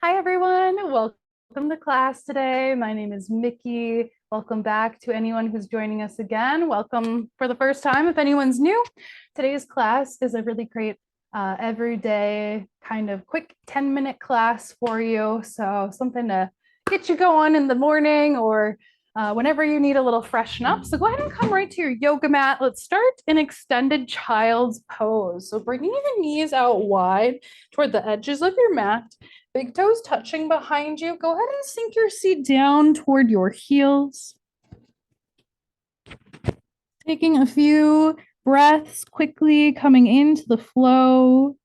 Hi, everyone. Welcome to class today. My name is Mikky. Welcome back to anyone who's joining us again. Welcome for the first time if anyone's new. Today's class is a really great everyday kind of quick 10-minute class for you. So something to get you going in the morning or whenever you need a little freshen up. So go ahead and come right to your yoga mat. Let's start an extended child's pose. So bringing your knees out wide toward the edges of your mat. Big toes touching behind you. Go ahead and sink your seat down toward your heels. Taking a few breaths quickly, coming into the flow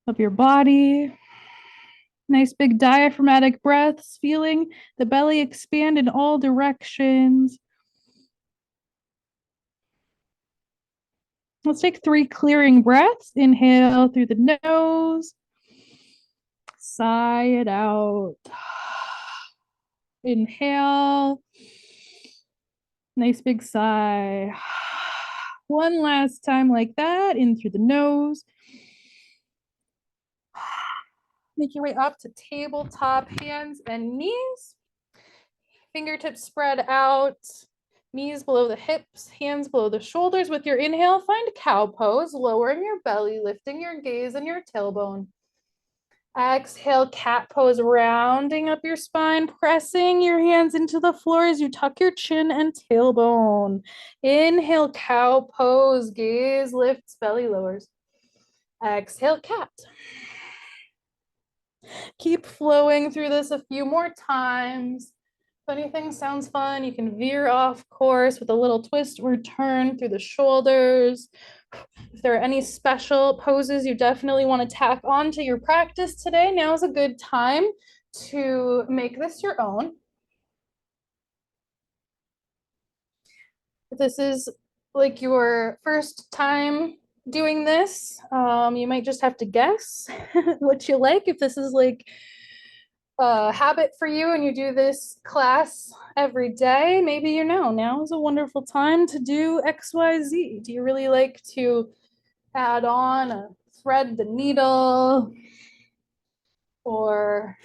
of your body. Nice big diaphragmatic breaths, feeling the belly expand in all directions. Let's take 3 clearing breaths. Inhale through the nose. Sigh it out. Inhale. Nice big sigh. One last time like that, in through the nose. Make your way up to tabletop, hands and knees. Fingertips spread out, knees below the hips, hands below the shoulders. With your inhale, find cow pose, lowering your belly, lifting your gaze and your tailbone. Exhale, cat pose, rounding up your spine, pressing your hands into the floor as you tuck your chin and tailbone. Inhale, cow pose, gaze lifts, belly lowers. Exhale, cat. Keep flowing through this a few more times. If anything sounds fun, you can veer off course with a little twist or turn through the shoulders. If there are any special poses you definitely want to tack on to your practice today, now is a good time to make this your own. If this is like your first time doing this, you might just have to guess what you like. If this is like a habit for you and you do this class every day, maybe you know now is a wonderful time to do XYZ. Do you really like to add on a thread the needle or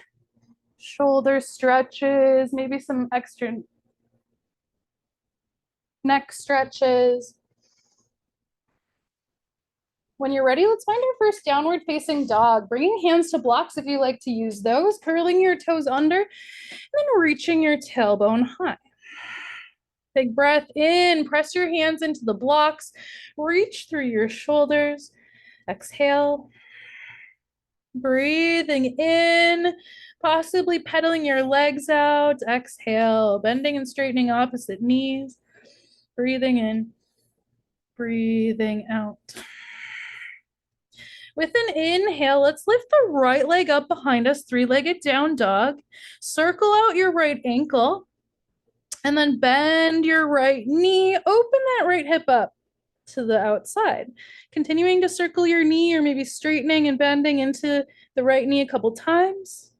shoulder stretches, maybe some extra neck stretches? When you're ready, let's find our first downward facing dog. Bringing hands to blocks if you like to use those, curling your toes under, and then reaching your tailbone high. Big breath in, press your hands into the blocks, reach through your shoulders. Exhale, breathing in, possibly pedaling your legs out. Exhale, bending and straightening opposite knees. Breathing in, breathing out. With an inhale, let's lift the right leg up behind us, 3-legged down dog. Circle out your right ankle, and then bend your right knee. Open that right hip up to the outside. Continuing to circle your knee, or maybe straightening and bending into the right knee a couple times.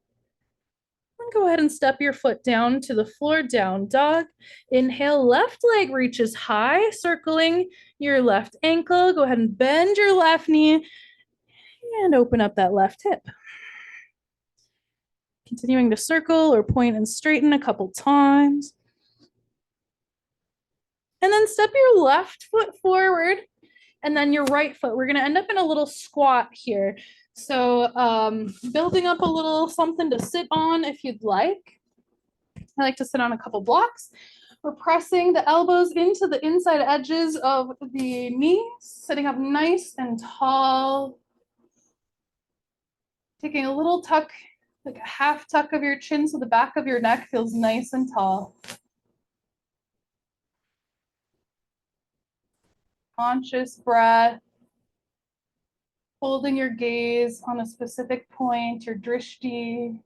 And go ahead and step your foot down to the floor, down dog. Inhale, left leg reaches high, circling your left ankle. Go ahead and bend your left knee and open up that left hip. Continuing to circle or point and straighten a couple times. And then step your left foot forward and then your right foot. We're going to end up in a little squat here. So building up a little something to sit on if you'd like. I like to sit on a couple blocks. We're pressing the elbows into the inside edges of the knees, sitting up nice and tall. Taking a little tuck, like a half tuck of your chin so the back of your neck feels nice and tall. Conscious breath. Holding your gaze on a specific point, your drishti.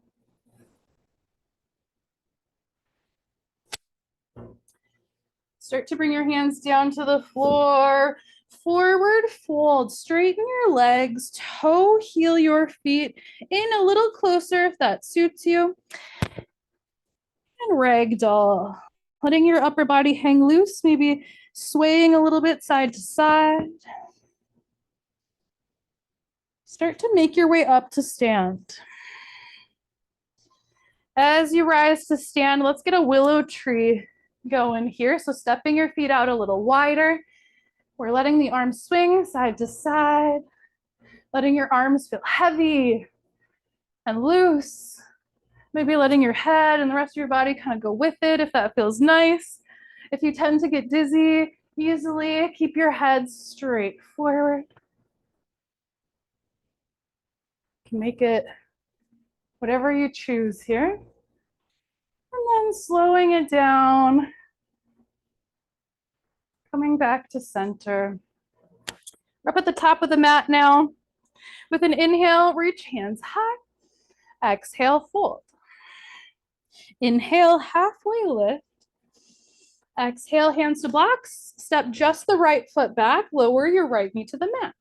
Start to bring your hands down to the floor. Forward fold, straighten your legs, toe heel your feet in a little closer if that suits you. And ragdoll, letting your upper body hang loose, maybe swaying a little bit side to side. Start to make your way up to stand. As you rise to stand, let's get a willow tree going here. So stepping your feet out a little wider. We're letting the arms swing side to side, letting your arms feel heavy and loose. Maybe letting your head and the rest of your body kind of go with it if that feels nice. If you tend to get dizzy easily, keep your head straight forward. You can make it whatever you choose here. And then slowing it down, coming back to center. We're up at the top of the mat now. With an inhale, reach hands high. Exhale, fold. Inhale, halfway lift. Exhale, hands to blocks. Step just the right foot back. Lower your right knee to the mat.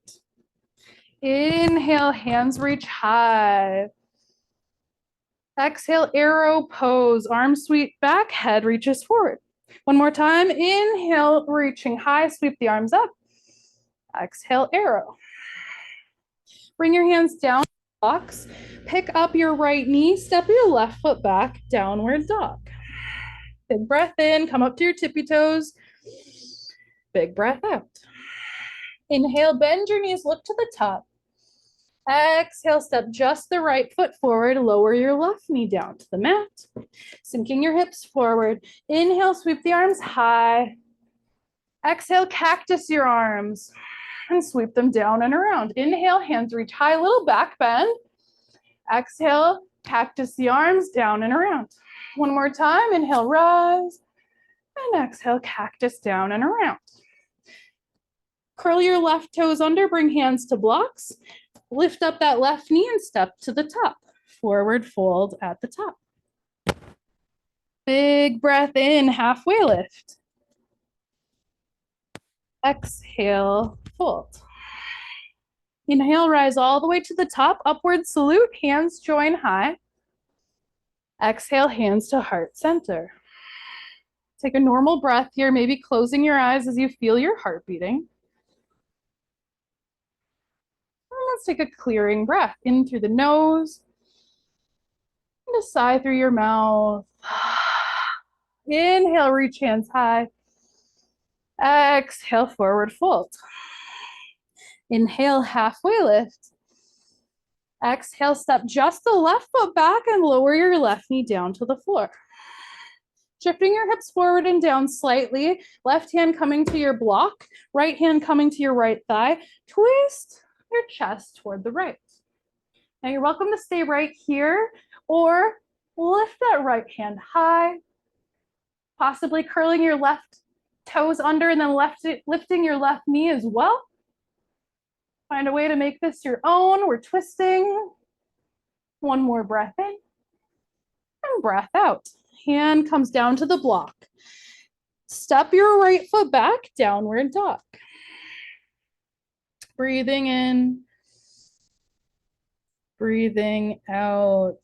Inhale, hands reach high. Exhale, arrow pose. Arms sweep back, head reaches forward. One more time. Inhale, reaching high. Sweep the arms up. Exhale, arrow. Bring your hands down, blocks. Pick up your right knee. Step your left foot back. Downward dog. Big breath in, come up to your tippy toes. Big breath out. Inhale, bend your knees, look to the top. Exhale, step just the right foot forward, lower your left knee down to the mat. Sinking your hips forward. Inhale, sweep the arms high. Exhale, cactus your arms and sweep them down and around. Inhale, hands reach high, little back bend. Exhale, cactus the arms down and around. One more time, inhale, rise, and exhale, cactus down and around. Curl your left toes under, bring hands to blocks. Lift up that left knee and step to the top. Forward fold at the top. Big breath in, halfway lift. Exhale, fold. Inhale, rise all the way to the top, upward salute, hands join high. Exhale, hands to heart center. Take a normal breath here, maybe closing your eyes as you feel your heart beating. And let's take a clearing breath in through the nose and a sigh through your mouth. Inhale, reach hands high. Exhale, forward fold. Inhale, halfway lift. Exhale, step just the left foot back and lower your left knee down to the floor. Shifting your hips forward and down slightly. Left hand coming to your block. Right hand coming to your right thigh. Twist your chest toward the right. Now you're welcome to stay right here or lift that right hand high. Possibly curling your left toes under and then lifting your left knee as well. Find a way to make this your own. We're twisting. One more breath in and breath out. Hand comes down to the block. Step your right foot back, downward dog. Breathing in, breathing out.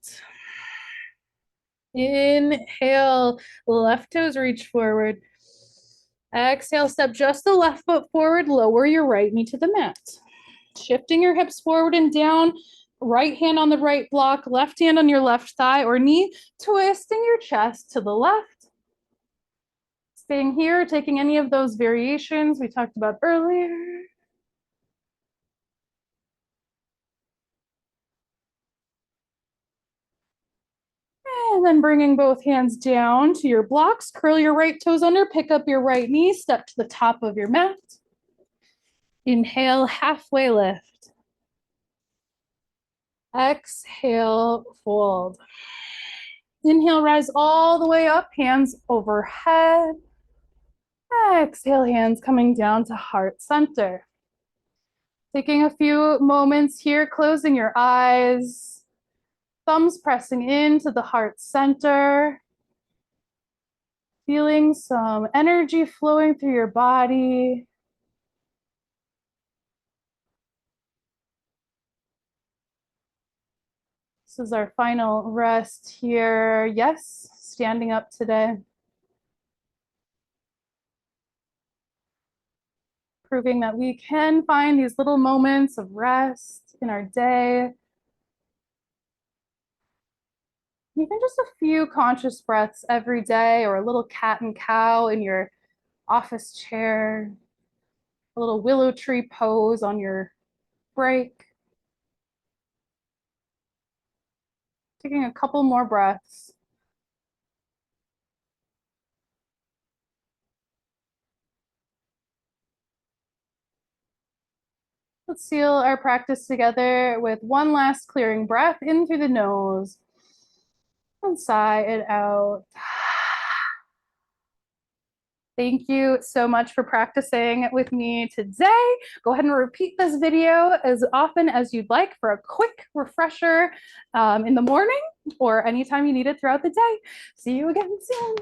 Inhale, left toes reach forward. Exhale, step just the left foot forward, lower your right knee to the mat. Shifting your hips forward and down, right hand on the right block, left hand on your left thigh or knee, twisting your chest to the left. Staying here, taking any of those variations we talked about earlier. And then bringing both hands down to your blocks, curl your right toes under, pick up your right knee, step to the top of your mat. Inhale, halfway lift. Exhale, fold. Inhale, rise all the way up, hands overhead. Exhale, hands coming down to heart center. Taking a few moments here, closing your eyes. Thumbs pressing into the heart center. Feeling some energy flowing through your body. This is our final rest here. Yes, standing up today. Proving that we can find these little moments of rest in our day. Even just a few conscious breaths every day, or a little cat and cow in your office chair, a little willow tree pose on your break. Taking a couple more breaths. Let's seal our practice together with one last clearing breath in through the nose and sigh it out. Thank you so much for practicing with me today. Go ahead and repeat this video as often as you'd like for a quick refresher in the morning or anytime you need it throughout the day. See you again soon.